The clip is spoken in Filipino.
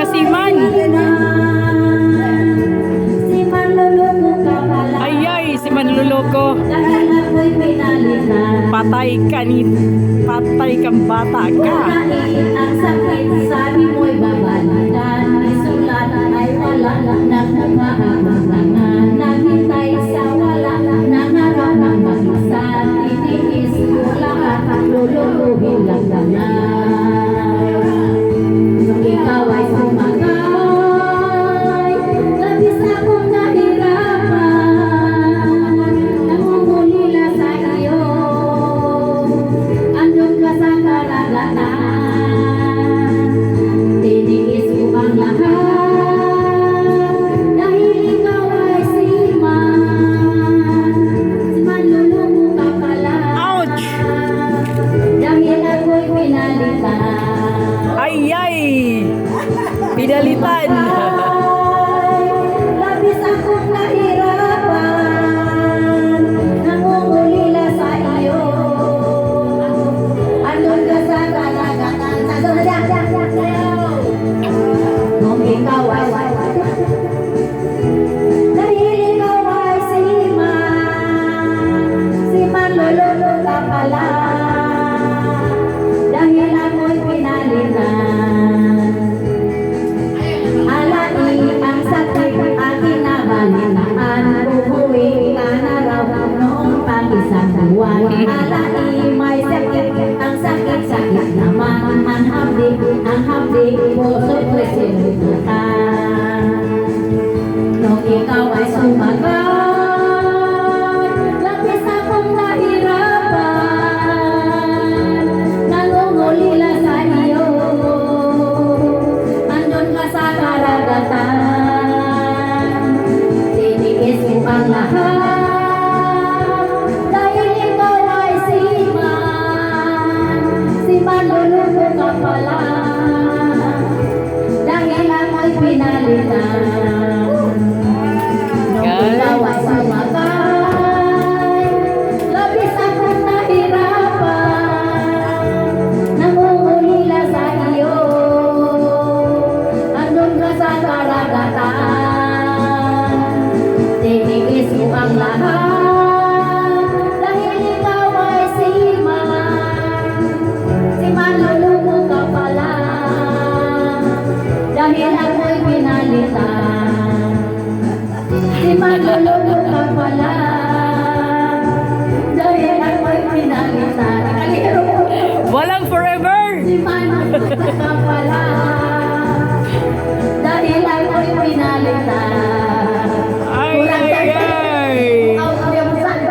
si Man. Ayay, si Manluloko. Patay ka ni, patay kang bata ka. Ang sakit, sabi mo'y babalikan. Isulat ay wala, nagmamahal. Naghintay sa wala, nangarap ng mag-isa. Titiis ko lahat, luluhin lang naman. Ikaw ay sumagay, labis akong nahirapan. Namumulila sa iyo, andun ka sa karagatan. Tiniis ko ang lahat, dahil ikaw ay si Man luluko ka pala. Ouch! Dahil ako'y pinalitan. Ayay! Pinalitan. Labis akong nahirapan, nangungulila sa iyo. Andun ka sa kalagatan. Kung ikaw ay dahil ikaw ay si Man luluko ka pala. Dahil ako'y pinalitan. Alai ang sakit aking nabalitaan. Uuwi ka na raw noong pag-isang buwan. Alai may sakit, ang sakit-sakit naman. Ang hapdi, puso ko'y sinutukan. Nung ikaw ay sumagay, labis akong nahirapan. Nangungulila sa iyo, andun ka sa karagatan. Tiniis ko ang lahat, dahil ikaw ay si Man luluko ka pala. Dahil ako'y pinalitan. Nung ikaw ay sumagay, labis akong nahirapan. Nangungulila sa iyo, andun ka sa karagatan. Tiniis ko ang lahat, dahil ikaw ay si Man luluko ka pala. Dahil ako'y pinalitan. Si Man luluko ka pala. Dahil ako'y pinalitan. Walang forever! Si Man luluko ka pala.